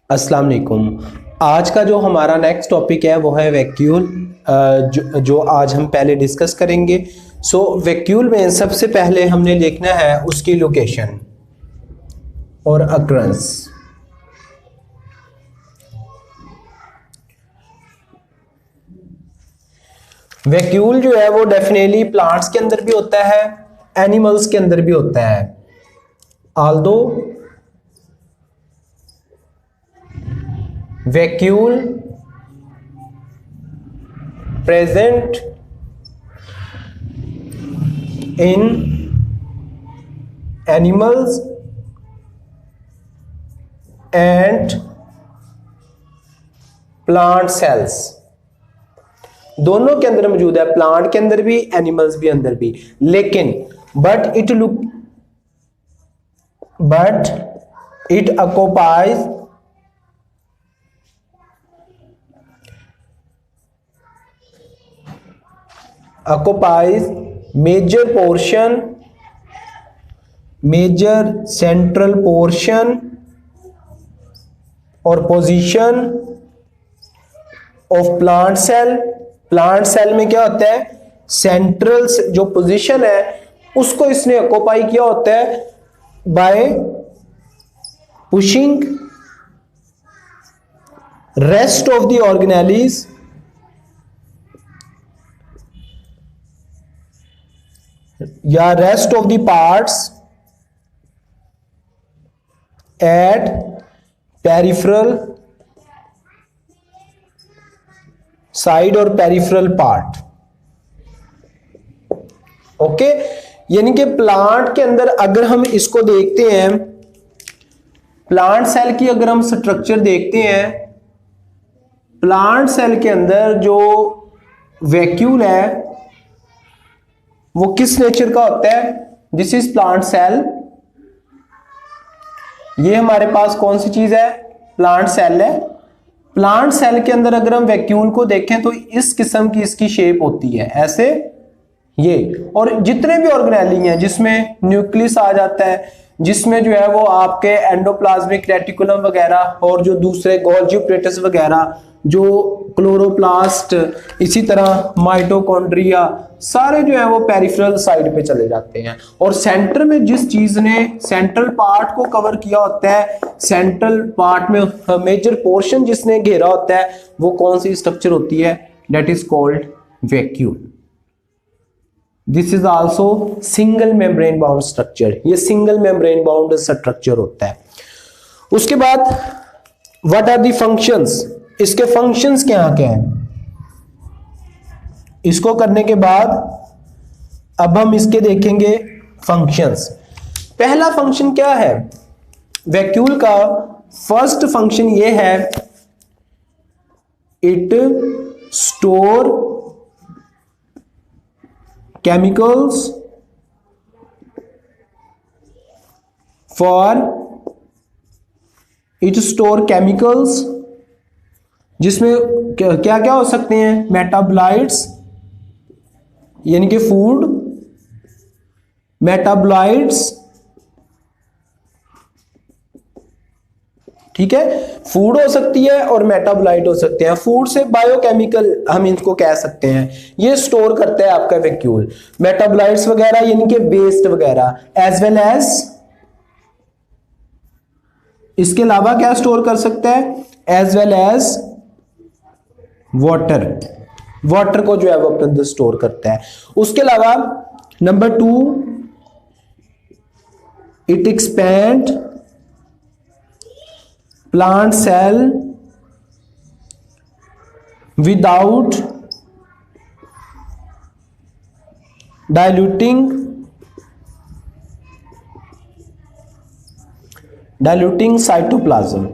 अस्सलाम वालेकुम। आज का जो हमारा नेक्स्ट टॉपिक है वो है वैक्यूल, जो आज हम पहले डिस्कस करेंगे। वैक्यूल में सबसे पहले हमने लिखना है उसकी लोकेशन और अक्रंस। वैक्यूल जो है वो डेफिनेटली प्लांट्स के अंदर भी होता है, एनिमल्स के अंदर भी होता है। Although vacuole present in animals and plant cells, दोनों के अंदर मौजूद है, प्लांट के अंदर भी एनिमल्स भी अंदर भी। लेकिन but it occupies major central portion और position of plant cell. Plant cell में क्या होता है, सेंट्रल जो पोजीशन है उसको इसने ऑक्यूपाई किया होता है by pushing rest of the organelles या rest of the parts at peripheral side और पेरिफेरल पार्ट। ओके, यानी कि प्लांट के अंदर अगर हम इसको देखते हैं, प्लांट सेल की अगर हम स्ट्रक्चर देखते हैं, प्लांट सेल के अंदर जो वैक्यूल है वो किस नेचर का होता है। This is plant cell. ये हमारे पास कौन सी चीज है, प्लांट सेल है। प्लांट सेल के अंदर अगर हम वैक्यूल को देखें तो इस किस्म की इसकी शेप होती है, ऐसे ये। और जितने भी ऑर्गेनेली हैं जिसमें न्यूक्लियस आ जाता है, जिसमें जो है वो आपके एंडोप्लाज्मिक रेटिकुलम वगैरह और जो दूसरे गोल्गी एपरेटस वगैरह, जो क्लोरोप्लास्ट, इसी तरह माइटोकॉन्ड्रिया, सारे जो है वो पेरिफेरल साइड पे चले जाते हैं। और सेंटर में जिस चीज ने सेंट्रल पार्ट को कवर किया होता है, सेंट्रल पार्ट में मेजर पोर्शन जिसने घेरा होता है, वो कौन सी स्ट्रक्चर होती है, that is called vacuole. This is also single membrane bound structure. ये सिंगल मेम्ब्रेन बाउंड स्ट्रक्चर होता है। उसके बाद व्हाट आर द फंक्शंस, इसके फंक्शंस क्या हैं। इसको करने के बाद अब हम इसके देखेंगे फंक्शंस। पहला फंक्शन क्या है वैक्यूल का, फर्स्ट फंक्शन ये है, इट स्टोर chemicals जिसमें क्या क्या हो सकते हैं, मेटाबोलाइट्स यानी कि फूड, मेटाबोलाइट्स, ठीक है, फूड हो सकती है और मेटाबोलाइट हो सकते हैं। फूड से बायोकेमिकल हम इनको कह सकते हैं, ये स्टोर करता है आपका वैक्यूल। मेटाबोलाइट्स वगैरह यानी कि वेस्ट वगैरह, एज वेल एज इसके अलावा क्या स्टोर कर सकता है, as well as water. Water को जो है वो अपने अंदर स्टोर करता है। उसके अलावा number 2, it expand plant cell without diluting cytoplasm।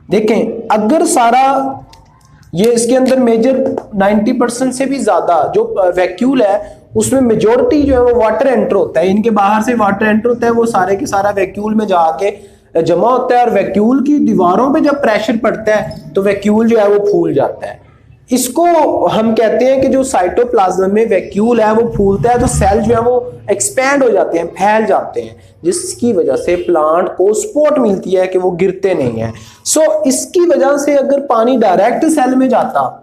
देखें, अगर सारा ये इसके अंदर मेजर 90% से भी ज्यादा जो वैक्यूल है उसमें मेजॉरिटी जो है वो वाटर एंटर होता है, इनके बाहर से वाटर एंटर होता है, वो सारे के सारा वैक्यूल में जाके जमा होता है। और वैक्यूल की दीवारों पे जब प्रेशर पड़ता है तो वैक्यूल जो है वो फूल जाता है। इसको हम कहते हैं कि जो साइटोप्लाज्म में वैक्यूल है वो फूलता है तो सेल जो है वो एक्सपैंड हो जाते हैं, फैल जाते हैं, जिसकी वजह से प्लांट को सपोर्ट मिलती है कि वो गिरते नहीं है। सो इसकी वजह से अगर पानी डायरेक्ट सेल में जाता,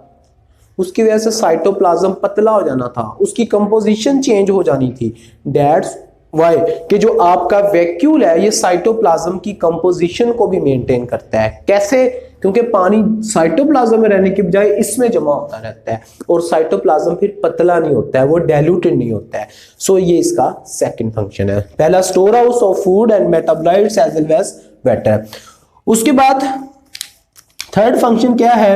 उसकी वजह से साइटोप्लाज्म पतला हो जाना था, उसकी कंपोजिशन चेंज हो जानी थी। दैट्स वाई कि जो आपका वैक्यूल है ये साइटोप्लाज्म की कंपोजिशन को भी मेंटेन करता है। कैसे? क्योंकि पानी साइटोप्लाज्म में रहने की बजाय इसमें जमा होता रहता है और साइटोप्लाज्म फिर पतला नहीं होता है, वो डाइल्यूटेड नहीं होता है। सो ये इसका सेकंड फंक्शन है। पहला store house of food and metabolites as well as water. उसके बाद थर्ड फंक्शन क्या है?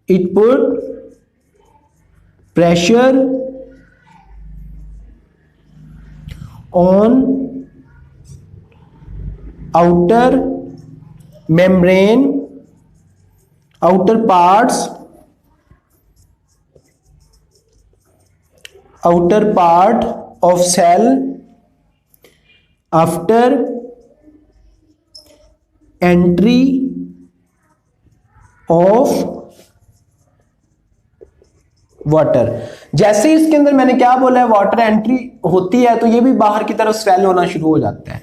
It put pressure on outer membrane, outer part of cell after entry of water. जैसे इसके अंदर मैंने क्या बोला है, वाटर एंट्री होती है तो ये भी बाहर की तरफ स्वेल होना शुरू हो जाता है।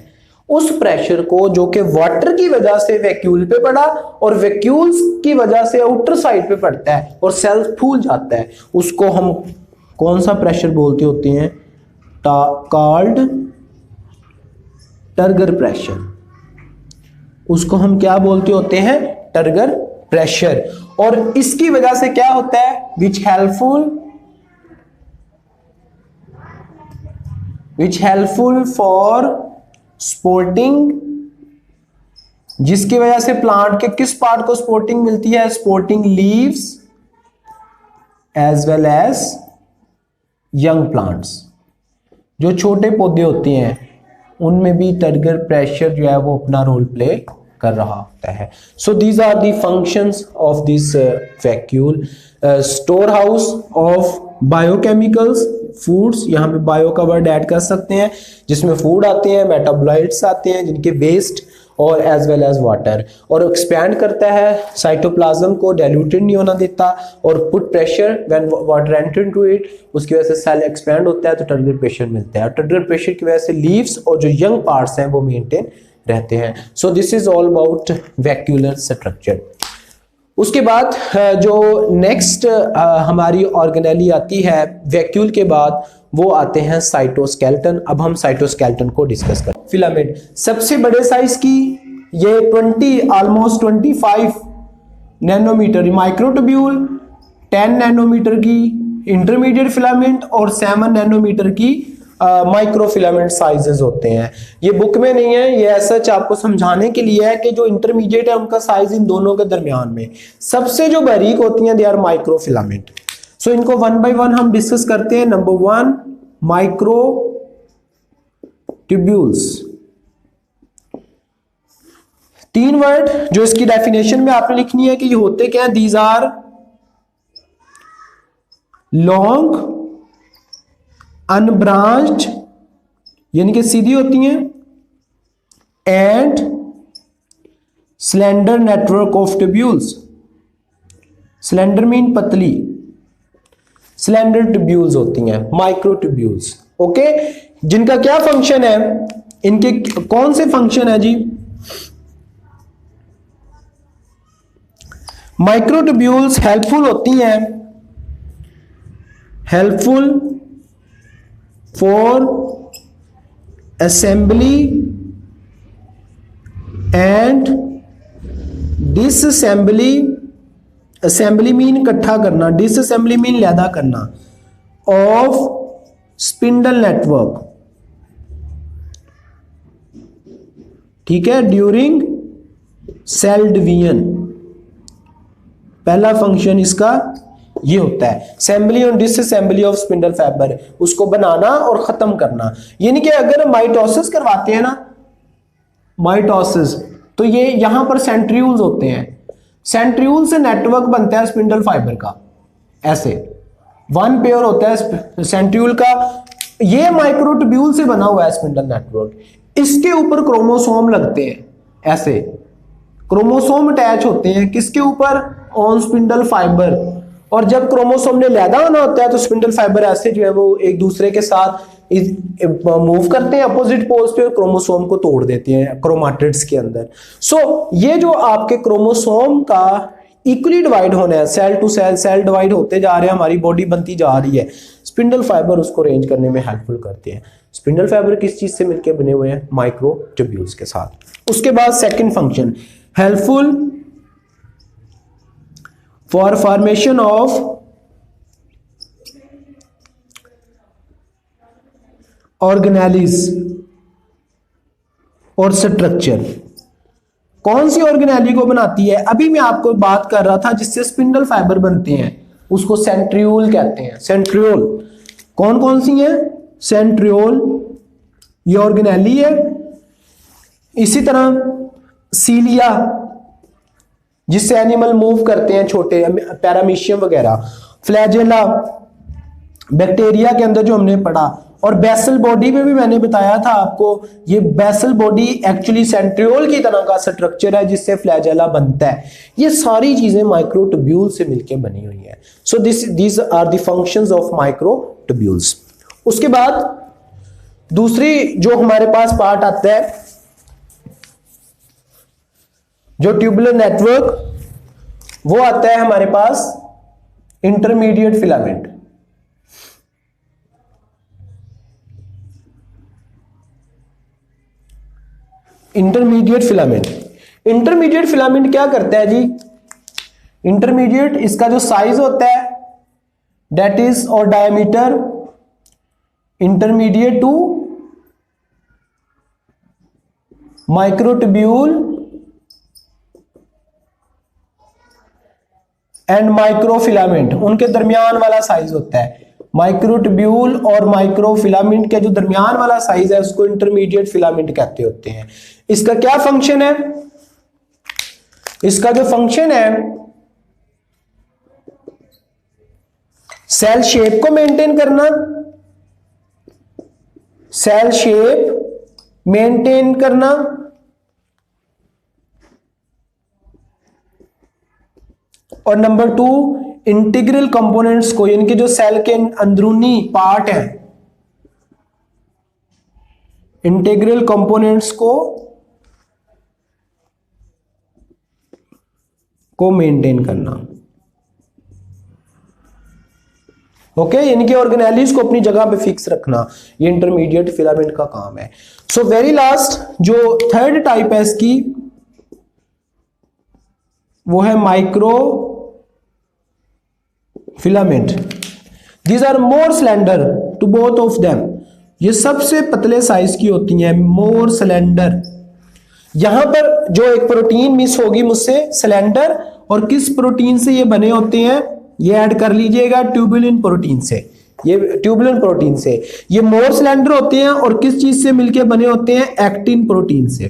उस प्रेशर को जो कि वाटर की वजह से वैक्यूल पे पड़ा और वैक्यूल्स की वजह से आउटर साइड पे पड़ता है और सेल फूल जाता है, उसको हम कौन सा प्रेशर बोलते होते हैं? Called turgor pressure. उसको हम क्या बोलते होते हैं? Turgor pressure. और इसकी वजह से क्या होता है? विच हेल्पफुल फॉर सपोर्टिंग, जिसकी वजह से प्लांट के किस पार्ट को सपोर्टिंग मिलती है? Supporting leaves as well as young plants. जो छोटे पौधे होते हैं उनमें भी टर्गर प्रेशर जो है वो अपना रोल प्ले कर रहा होता है। So these are the functions of this vacuole. Store house of biochemicals, foods, यहाँ पे बायो का वर्ड ऐड कर सकते हैं, जिसमें फूड आते हैं, मेटाबोलाइट्स आते हैं जिनके वेस्ट, और एज वेल एज वाटर। और एक्सपैंड करता है साइटोप्लाज्म को, डाइल्यूटेड नहीं होना देता, और put pressure when water enter into it, उसकी वजह से सेल एक्सपैंड होता है तो टर्गर प्रेशर मिलता है। टर्गर प्रेशर की वजह से लीव्स और जो यंग पार्ट्स हैं वो मेंटेन रहते हैं। So this is all about vacuolar structure. उसके बाद जो नेक्स्ट हमारी ऑर्गेनेली आती है वैक्यूल के बाद, वो आते हैं साइटोस्केलेटन। अब हम साइटोस्केलेटन को डिस्कस करें। फिलामेंट सबसे बड़े साइज की, ये ऑलमोस्ट 25 नैनोमीटर माइक्रोट्यूब्यूल, 10 नैनोमीटर की इंटरमीडिएट फिलामेंट और 7 नैनोमीटर की माइक्रो फिलामेंट साइजेस होते हैं। ये बुक में नहीं है, ये ऐसा आपको समझाने के लिए है कि जो इंटरमीडिएट है उनका साइज इन दोनों के दरमियान में। सबसे जो बारीक होती हैं दे आर माइक्रो फिलामेंट। सो इनको वन बाय वन हम डिस्कस करते हैं। Number 1 micro tubules. 3 वर्ड जो इसकी डेफिनेशन में आपने लिखनी है कि ये होते क्या है। दीज आर लॉन्ग अनब्रांच्ड, यानी कि सीधी होती हैं, and slender network of tubules. Slender mean पतली, स्लेंडर ट्यूब्यूल्स होती हैं, माइक्रो ट्यूब्यूल्स। ओके, जिनका क्या फंक्शन है, इनके कौन से फंक्शन है जी? माइक्रो ट्यूब्यूल्स हेल्पफुल होती हैं, helpful for assembly and disassembly. Assembly mean इकट्ठा करना, डिसअसेंबली मीन लैदा करना, ऑफ स्पिंडल नेटवर्क। ठीक है, ड्यूरिंग सेल डिवीजन। पहला फंक्शन इसका ये होता है, असेंबली और डिसअसेंबली ऑफ स्पिंडल फाइबर, उसको बनाना और खत्म करना। यानी कि अगर माइटोसिस करवाते हैं ना, माइटोसिस, तो ये यहां पर सेंट्रियूल्स होते हैं, सेंट्रियूल से नेटवर्क बनता है स्पिंडल फाइबर का। ऐसे 1 पेयर होता है सेंट्रियूल का, ये माइक्रोट्यूब्यूल से बना हुआ है स्पिंडल नेटवर्क। इसके ऊपर क्रोमोसोम लगते हैं, ऐसे क्रोमोसोम अटैच होते हैं किसके ऊपर? On spindle fibre. और जब क्रोमोसोम ने लैदा होना होता है तो स्पिंडल फाइबर ऐसे जो है वो एक दूसरे के साथ मूव करते हैं अपोजिट पोल्स पे और क्रोमोसोम को तोड़ देते हैं क्रोमाटिड्स के अंदर। सो ये जो आपके क्रोमोसोम का इक्वली डिवाइड होना है, सेल टू सेल डिवाइड होते जा रहे हैं, हमारी बॉडी बनती जा रही है, स्पिंडल फाइबर उसको अरेंज करने में हेल्पफुल करते हैं। स्पिंडल फाइबर किस चीज से मिलकर बने हुए हैं? माइक्रोट्यूब्यूल्स के साथ। उसके बाद second function, helpful for formation of organelles और स्ट्रक्चर। कौन सी ऑर्गेनेली को बनाती है? अभी मैं आपको बात कर रहा था जिससे स्पिंडल फाइबर बनते हैं, उसको सेंट्रियोल कहते हैं। सेंट्रियोल कौन कौन सी है? सेंट्रियोल ये ऑर्गेनेली है। इसी तरह सीलिया जिससे एनिमल मूव करते हैं, छोटे पैरामीशियम वगैरह। फ्लैजेला बैक्टीरिया के अंदर जो हमने पढ़ा। और बेसल बॉडी में भी मैंने बताया था आपको, ये बेसल बॉडी एक्चुअली सेंट्रियोल की तरह का स्ट्रक्चर है जिससे फ्लैजेला बनता है। ये सारी चीजें माइक्रोट्यूब्यूल से मिलकर बनी हुई है। So these are the functions of microtubules. उसके बाद दूसरी जो हमारे पास पार्ट आता है, जो ट्यूबुलर नेटवर्क, वो आता है हमारे पास intermediate filament. Intermediate filament, intermediate filament क्या करता है जी? इंटरमीडिएट इसका जो साइज होता है दैट इज और diameter intermediate to microtubule and microfilament, उनके दरमियान वाला साइज होता है। माइक्रोट्यूब्यूल और माइक्रोफिलामेंट के जो दरमियान वाला साइज है उसको इंटरमीडिएट फिलामेंट कहते होते हैं। इसका क्या फंक्शन है? इसका जो फंक्शन है सेल शेप को मेंटेन करना, सेल शेप मेंटेन करना, और नंबर 2 इंटीग्रल कंपोनेंट्स को, यानी कि जो सेल के अंदरूनी पार्ट है, इंटीग्रल कंपोनेंट्स को मेंटेन करना। ओके, यानी कि ऑर्गेनेलिस को अपनी जगह पे फिक्स रखना, ये इंटरमीडिएट फिलामेंट का काम है। सो वेरी लास्ट जो थर्ड टाइप है इसकी, वो है micro filament. These are more slender to both of them, ये सबसे पतले साइज की होती हैं, मोर स्लेंडर। यहां पर जो एक प्रोटीन मिस होगी मुझसे, स्लेंडर, और किस प्रोटीन से ये बने होते हैं ये ऐड कर लीजिएगा, ट्यूबुलिन प्रोटीन से। ये ट्यूबुलिन प्रोटीन से ये मोर स्लेंडर होते हैं, और किस चीज से मिलके बने होते हैं? एक्टिन प्रोटीन से।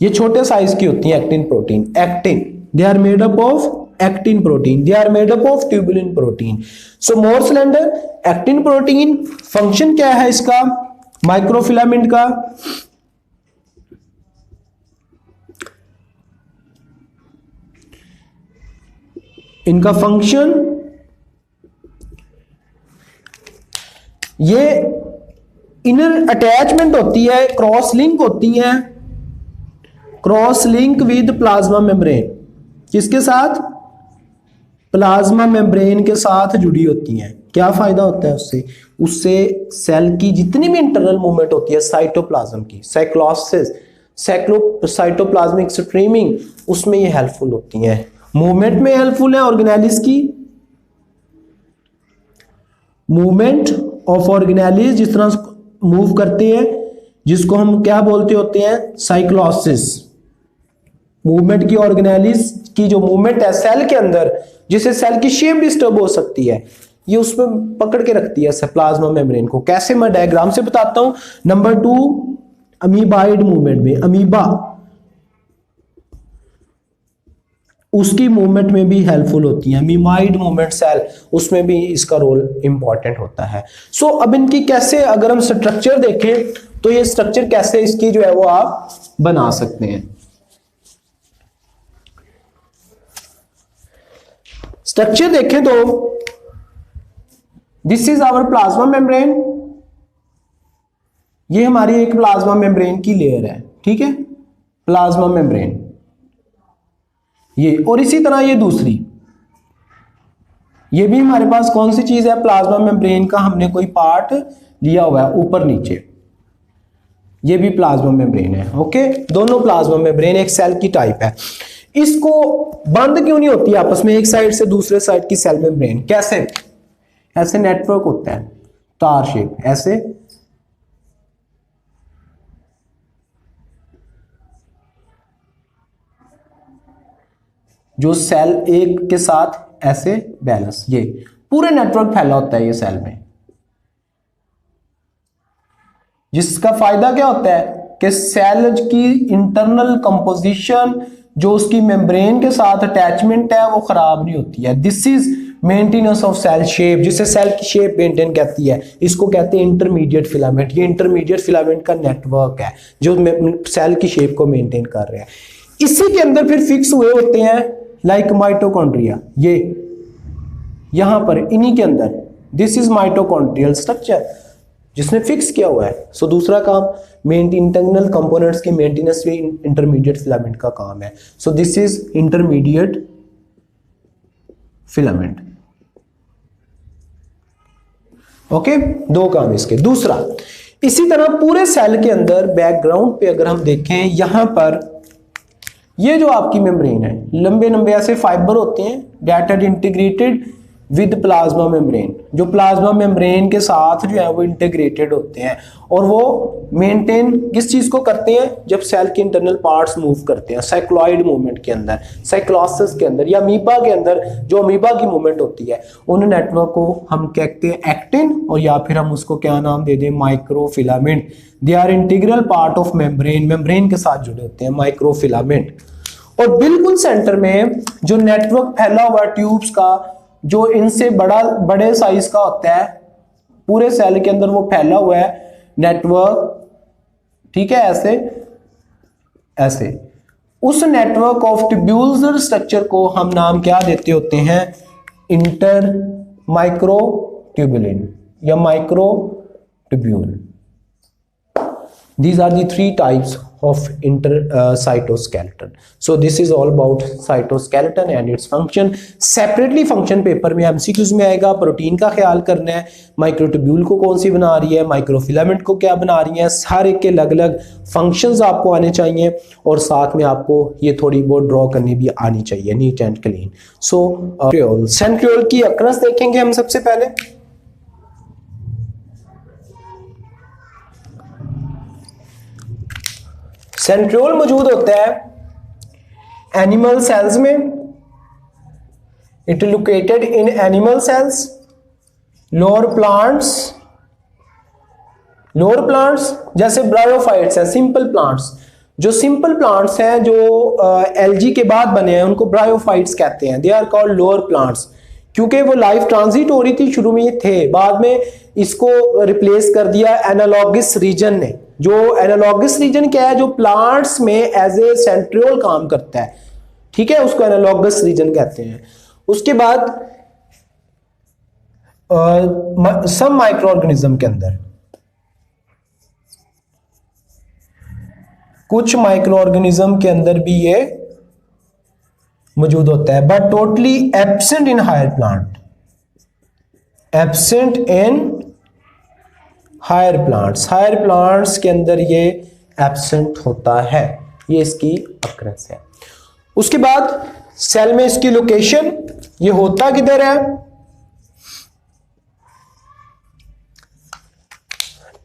ये छोटे साइज की होती है actin protein, actin, they are made up of actin protein, they are made up of tubulin protein. So more slender actin protein, function क्या है इसका माइक्रोफिलामेंट का? इनका फंक्शन, ये इनर अटैचमेंट होती है, क्रॉस लिंक होती है, cross link with plasma membrane. किसके साथ? प्लाज्मा मेम्ब्रेन के साथ जुड़ी होती हैं। क्या फायदा होता है उससे? उससे सेल की जितनी भी इंटरनल मूवमेंट होती है साइटोप्लाज्म की, साइक्लोसिस, साइटोप्लाज्मिक स्ट्रीमिंग, उसमें ये हेल्पफुल होती हैं। मूवमेंट में हेल्पफुल है ऑर्गेनेलिस की, मूवमेंट ऑफ ऑर्गेनेलिस, जिस तरह मूव करते हैं, जिसको हम क्या बोलते होते हैं? साइक्लोसिस। मूवमेंट की, ऑर्गेनेलिस की जो मूवमेंट है सेल के अंदर, जिससे सेल की शेप डिस्टर्ब हो सकती है, ये उसमें पकड़ के रखती है प्लाज्मा मेम्ब्रेन को। कैसे? मैं डायग्राम से बताता हूं। नंबर 2 अमीबाइड मूवमेंट में, अमीबा उसकी मूवमेंट में भी हेल्पफुल होती है, अमीबाइड मूवमेंट सेल, उसमें भी इसका रोल इंपॉर्टेंट होता है। सो अब इनकी कैसे, अगर हम स्ट्रक्चर देखें तो ये स्ट्रक्चर कैसे इसकी जो है वो आप बना सकते हैं। स्ट्रक्चर देखें तो this is our plasma membrane, ये हमारी एक प्लाज्मा मेम्ब्रेन की लेयर है, ठीक है, प्लाज्मा मेम्ब्रेन ये, और इसी तरह ये दूसरी, ये भी हमारे पास कौन सी चीज है, प्लाज्मा मेम्ब्रेन का हमने कोई पार्ट लिया हुआ है ऊपर नीचे, ये भी प्लाज्मा मेम्ब्रेन है। ओके, दोनों प्लाज्मा मेम्ब्रेन एक सेल की टाइप है। इसको बंद क्यों नहीं होती आपस में एक साइड से दूसरे साइड की सेल मेम्ब्रेन, कैसे, ऐसे नेटवर्क होता है तार शेप, ऐसे जो सेल एक के साथ ऐसे बैलेंस, ये पूरे नेटवर्क फैला होता है ये सेल में, जिसका फायदा क्या होता है कि सेल की इंटरनल कंपोजिशन जो उसकी मेम्ब्रेन के साथ अटैचमेंट है वो खराब नहीं होती है। This is maintenance of cell shape, जिसे सेल की शेप मेंटेन कहती है, इसको कहते हैं इंटरमीडिएट फिलामेंट। ये इंटरमीडिएट फिलामेंट का नेटवर्क है जो सेल की शेप को मेंटेन कर रहे हैं। इसी के अंदर फिर फिक्स हुए होते हैं लाइक माइटोकॉन्ड्रिया, ये यहां पर इन्हीं के अंदर, दिस इज माइटोकॉन्ड्रियल स्ट्रक्चर जिसने फिक्स किया हुआ है। सो दूसरा काम इंटरनल कंपोनेंट्स के मेंटेनेंस भी इंटरमीडिएट फिलामेंट का काम है। So this is intermediate filament. Okay, दो काम इसके। दूसरा, इसी तरह पूरे सेल के अंदर बैकग्राउंड पे अगर हम देखें, यहां पर ये जो आपकी मेम्ब्रेन है, लंबे लंबे ऐसे फाइबर होते हैं that are integrated with plasma membrane, जो प्लाज्मा मेम्ब्रेन के साथ जो है वो इंटीग्रेटेड होते हैं, और वो मेंटेन किस चीज को करते हैं, जब सेल के इंटरनल पार्ट्स मूव करते हैं साइक्लॉइड मूवमेंट के अंदर, साइक्लोसिस के अंदर या अमीबा के अंदर, जो अमीबा की मूवमेंट होती है, उन नेटवर्क को हम कहते हैं एक्टिन, और या फिर हम उसको क्या नाम दे दें, microfilament. They are integral part of membrane, membrane के साथ जुड़े होते हैं, माइक्रोफिलामेंट। और बिल्कुल सेंटर में जो नेटवर्क फैला हुआ ट्यूब्स का, जो इनसे बड़े साइज का होता है, पूरे सेल के अंदर वो फैला हुआ है नेटवर्क, ठीक है, ऐसे ऐसे। उस नेटवर्क ऑफ ट्यूब्यूलर स्ट्रक्चर को हम नाम क्या देते होते हैं, इंटर माइक्रोट्यूबुलिन या microtubule. These are the three types of cytoskeleton. So this is all about cytoskeleton and its function. Separately function paper में MCQs में आएगा। प्रोटीन का ख्याल करना है, माइक्रोट्यूब्यूल को कौन सी बना रही है, माइक्रोफिलामेंट को क्या बना रही है, हर एक के अलग अलग फंक्शंस आपको आने चाहिए, और साथ में आपको ये थोड़ी बहुत ड्रॉ करनी भी आनी चाहिए, neat and clean. So centriole की अक्रस देखेंगे हम सबसे पहले। सेंट्रियोल मौजूद होता है एनिमल सेल्स में, it located in animal cells, lower plants जैसे ब्रायोफाइट्स हैं, सिंपल प्लांट्स, जो सिंपल प्लांट्स हैं जो एल्गी के बाद बने हैं उनको ब्रायोफाइट्स कहते हैं। They are called lower plants, क्योंकि वो लाइफ ट्रांजिट हो रही थी, शुरू में ये थे, बाद में इसको रिप्लेस कर दिया एनालॉगस रीजन ने। जो एनालॉगस रीजन क्या है, जो प्लांट्स में एज ए सेंट्रियोल काम करता है, ठीक है, उसको एनालॉगस रीजन कहते हैं। उसके बाद सब माइक्रो ऑर्गेनिज्म के अंदर, कुछ माइक्रो ऑर्गेनिज्म के अंदर भी ये मौजूद होता है, but totally absent in higher plant, absent in higher plants, higher plants के अंदर ये एब्सेंट होता है, ये इसकी अक्रेंस है। उसके बाद सेल में इसकी लोकेशन, ये होता किधर है,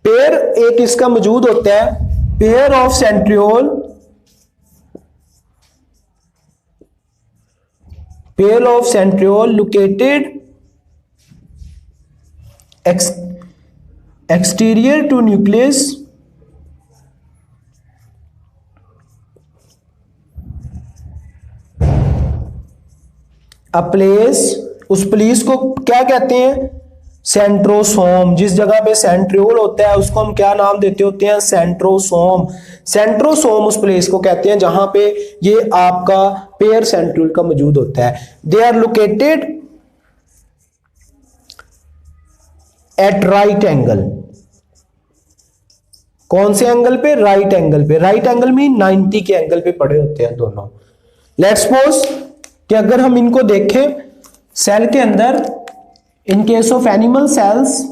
पेयर एक इसका मौजूद होता है, pair of centriole, pair of centriole located exterior to nucleus, a place, उस प्लेस को क्या कहते हैं, सेंट्रोसोम, जिस जगह पे सेंट्रियोल होता है उसको हम क्या नाम देते होते हैं? सेंट्रोसोम। सेंट्रोसोम उस प्लेस को कहते हैं जहां पे ये आपका पेयर सेंट्रियोल का मौजूद होता है। They are located at right angle. कौन से एंगल पे? राइट एंगल पे। राइट एंगल में 90 के एंगल पे पड़े होते हैं दोनों। लेट्स सपोज कि अगर हम इनको देखें सेल के अंदर, in case of animal cells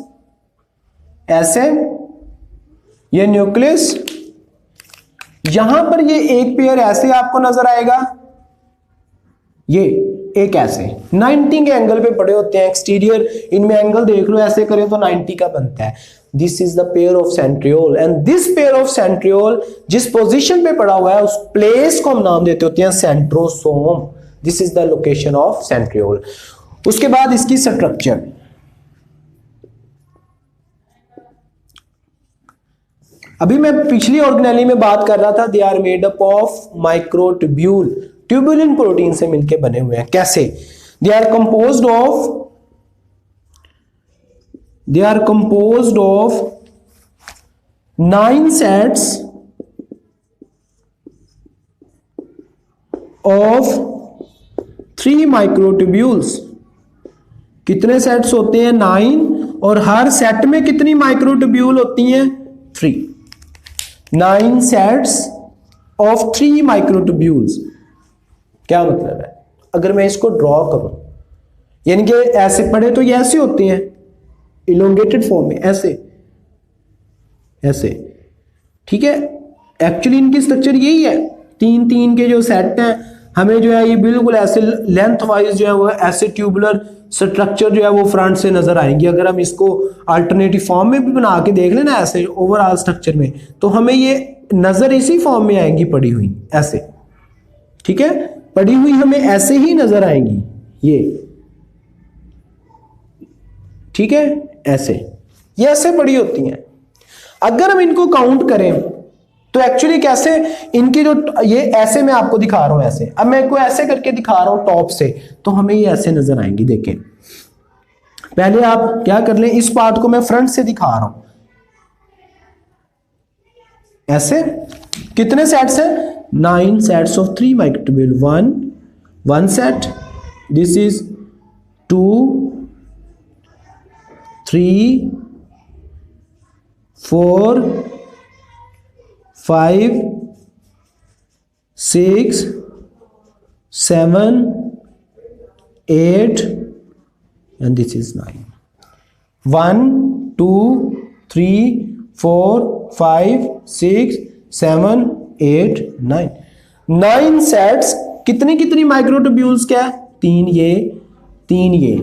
ऐसे, ये न्यूक्लियस, यहां पर ये एक पेयर ऐसे आपको नजर आएगा, ये एक ऐसे 90 के एंगल पे पड़े होते हैं। एक्सटीरियर इनमें एंगल देख लो, ऐसे करें तो 90 का बनता है। This is the pair of centriole, and this pair of centriole जिस पोजीशन पे पड़ा हुआ है उस प्लेस को हम नाम देते होते हैं centrosome. This is the location of centriole. उसके बाद इसकी स्ट्रक्चर, अभी मैं पिछली ऑर्गेनेली में बात कर रहा था, they are made up of microtubule, tubulin protein से मिलकर बने हुए हैं। कैसे? They are composed of 9 sets of 3 microtubules. कितने सेट्स होते हैं? 9, और हर सेट में कितनी माइक्रोट्यूब्यूल होती हैं? 3। 9 सेट्स ऑफ 3 माइक्रोट्यूब्यूल्स। क्या मतलब है? अगर मैं इसको ड्रॉ करूं, यानी कि ऐसे पढ़े तो ये ऐसे होते हैं इलोंगेटेड फॉर्म में, ऐसे ऐसे, ठीक है। एक्चुअली इनकी स्ट्रक्चर यही है, 3-3 के जो सेट हैं, हमें जो है ये बिल्कुल ऐसे लेंथ वाइज जो है वो ऐसे ट्यूबुलर स्ट्रक्चर जो है वो फ्रंट से नजर आएंगी। अगर हम इसको अल्टरनेटिव फॉर्म में भी बना के देख लेना ऐसे ओवरऑल स्ट्रक्चर में, तो हमें ये नजर इसी फॉर्म में आएंगी पड़ी हुई ऐसे, ठीक है। पड़ी हुई हमें ऐसे ही नजर आएंगी ये, ठीक है, ऐसे, ये ऐसे पड़ी होती हैं। अगर हम इनको काउंट करें तो एक्चुअली कैसे इनकी जो ये ऐसे मैं आपको दिखा रहा हूं ऐसे, अब मैं इनको ऐसे करके दिखा रहा हूं टॉप से, तो हमें ये ऐसे नजर आएंगी। देखें, पहले आप क्या कर लें, इस पार्ट को मैं फ्रंट से दिखा रहा हूं ऐसे। कितने सेट्स हैं? 9 sets of 3 microtubule. 1 set, this is 2, 3, 4, 5, 6, 7, 8, and this is 9. 1, 2, 3, 4, 5, 6, 7, 8, 9। 9 sets, कितनी कितनी माइक्रोट्यूब्यूल्स क्या है? 3 ये, 3 ये,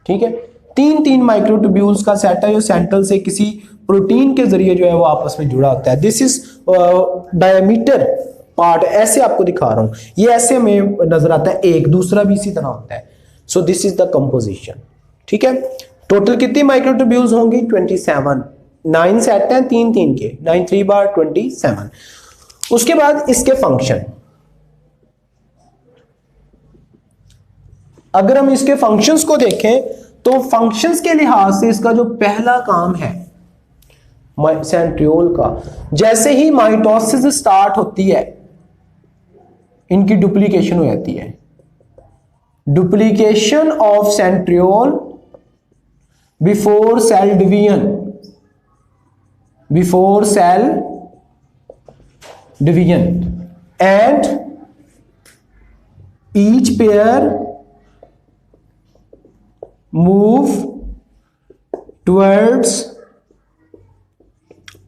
ठीक है। 3 माइक्रोट्यूब्यूल्स का सेट है जो सेंट्रल से किसी प्रोटीन के जरिए जो है वो आपस में जुड़ा होता है। दिस इज डायमीटर पार्ट, ऐसे आपको दिखा रहा हूं, ये ऐसे में नजर आता है, एक दूसरा भी इसी तरह होता है। So this is the composition, ठीक है। टोटल कितनी माइक्रोट्यूब्यूल्स होंगी? 27। 9 सेट हैं 3 के, 9 3 बार 27। उसके बाद इसके फंक्शन, अगर हम इसके फंक्शंस को देखें तो फंक्शंस के लिहाज से इसका जो पहला काम है सेंट्रियोल का, जैसे ही माइटोसिस स्टार्ट होती है इनकी डुप्लीकेशन हो जाती है। Duplication of centriole before cell division, before cell division, and each pair move towards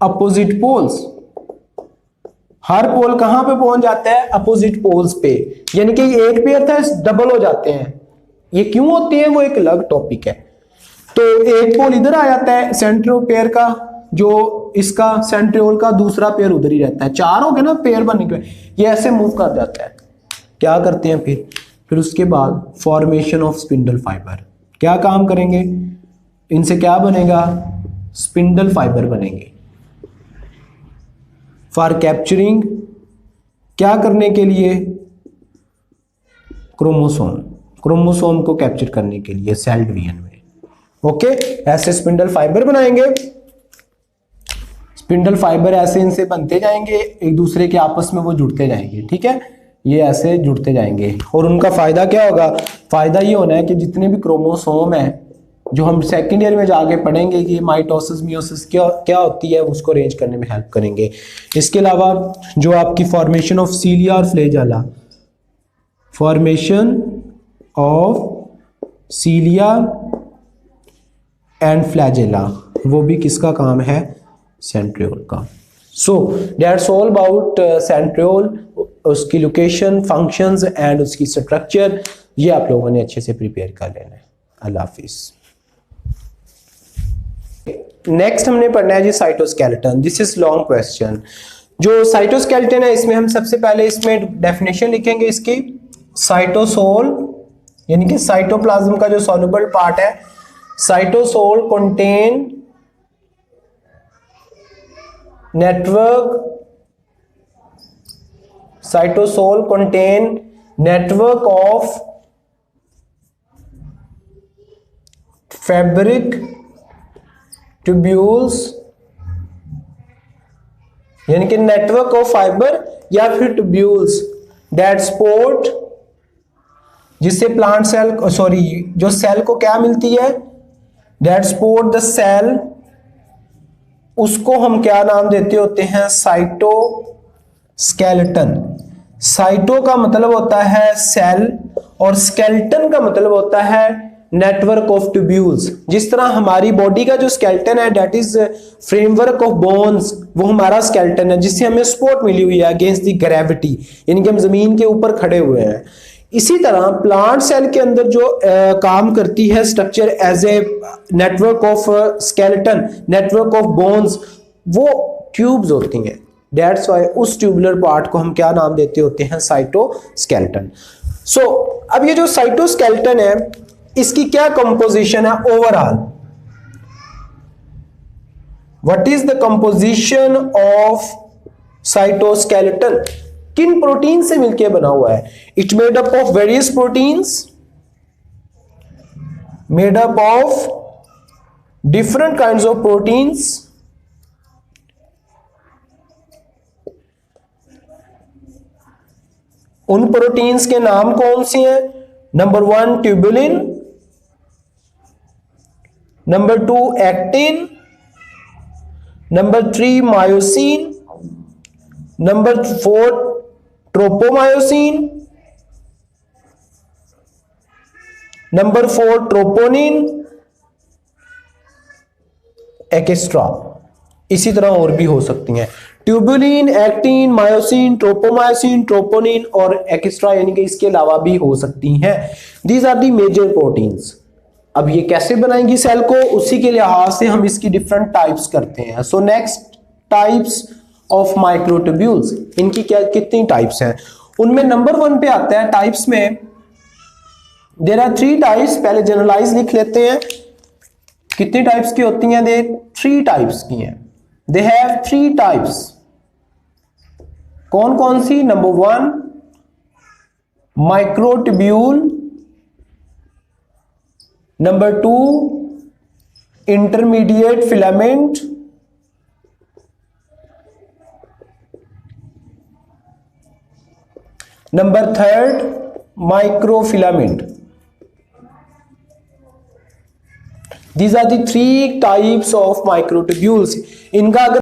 opposite poles. हर पोल कहां पे पहुंच जाता है? अपोजिट पोल्स पे, यानी कि एक पेयर था डबल हो जाते हैं। ये क्यों होती है वो एक अलग टॉपिक है। तो एक पोल इधर आ जाता है सेंट्रियोल पेयर का, जो इसका सेंट्रियोल का दूसरा पेयर उधर ही रहता है। 4 हो गए ना पेयर बनने के, ये ऐसे मूव कर जाता है। क्या करते हैं फिर उसके बाद फॉर्मेशन ऑफ स्पिंडल फाइबर। क्या काम करेंगे? इनसे क्या बनेगा? स्पिंडल फाइबर बनेंगे। फॉर कैप्चरिंग, क्या करने के लिए? क्रोमोसोम, क्रोमोसोम को कैप्चर करने के लिए सेल डिवीजन में। ओके, ऐसे स्पिंडल फाइबर बनाएंगे, स्पिंडल फाइबर ऐसे इनसे बनते जाएंगे, एक दूसरे के आपस में वो जुड़ते जाएंगे, ठीक है, ये ऐसे जुड़ते जाएंगे। और उनका फायदा क्या होगा, फायदा ये होना है कि जितने भी क्रोमोसोम है, जो हम सेकेंड ईयर में जाके पढ़ेंगे कि माइटोसिस मियोसिस क्या क्या होती है, उसको अरेंज करने में हेल्प करेंगे। इसके अलावा जो आपकी फॉर्मेशन ऑफ सीलिया और flagella, formation of cilia and flagella, वो भी किसका काम है, सेंट्रियोल का। So that's all about centriole, उसकी लोकेशन, फंक्शंस एंड उसकी स्ट्रक्चर, ये आप लोगों ने अच्छे से प्रिपेयर कर लेना है। अल्लाह हाफिज। नेक्स्ट हमने पढ़ना है जी cytoskeleton. This is long question. जो साइटोस्केलेटन है, इसमें हम सबसे पहले इसमें डेफिनेशन लिखेंगे इसकी। साइटोसोल यानी कि साइटोप्लाज्म का जो सॉल्युबल पार्ट है, cytosol contain network, cytosol contain network of fabric tubules, यानी कि नेटवर्क ऑफ फाइबर या फिर ट्यूब्यूल्स दैट सपोर्ट, जिससे प्लांट सेल, सॉरी जो सेल को क्या मिलती है, दैट सपोर्ट द सेल, उसको हम क्या नाम देते होते हैं, साइटोस्केलेटन। साइटो का मतलब होता है सेल और स्केलेटन का मतलब होता है नेटवर्क ऑफ ट्यूब्यूल्स। जिस तरह हमारी बॉडी का जो स्केलेटन है that is framework of bones, वो हमारा स्केलेटन है जिससे हमें सपोर्ट मिली हुई है अगेंस्ट द ग्रेविटी, यानी कि हम जमीन के ऊपर खड़े हुए हैं। इसी तरह प्लांट सेल के अंदर जो काम करती है structure as a network of skeleton, network of bones, वो ट्यूब्स होती हैं। दैट्स व्हाई उस ट्यूबुलर पार्ट को हम क्या नाम देते होते हैं, साइटोस्केलेटन। सो अब ये जो साइटोस्केलेटन है, इसकी क्या कंपोजिशन है overall, what is the composition of cytoskeleton, किन प्रोटीन से मिलकर बना हुआ है। It made up of various proteins, made up of different kinds of proteins, उन प्रोटीन्स के नाम कौन से हैं, number 1 tubulin, number 2 actin, number 3 myosin, number 4 tropomyosin, number 4 troponin, extra. इसी तरह और भी हो सकती हैं, tubulin, actin, myosin, tropomyosin, troponin और एक्स्ट्रा, यानी कि इसके अलावा भी हो सकती हैं। These are the major proteins. अब ये कैसे बनाएंगी सेल को, उसी के लिहाज से हम इसकी डिफरेंट टाइप्स करते हैं। So next types of microtubules, इनकी क्या कितनी टाइप्स हैं, उनमें नंबर 1 पे आता है टाइप्स में, देयर आर 3 टाइप्स। पहले जनरलाइज लिख लेते हैं, कितनी टाइप्स की होती हैं, दे 3 टाइप्स की हैं, दे हैव 3 टाइप्स। कौन कौन सी, number 1 microtubule, number 2 intermediate filament, number 3 microfilament. These are the 3 types of microtubules. इनका अगर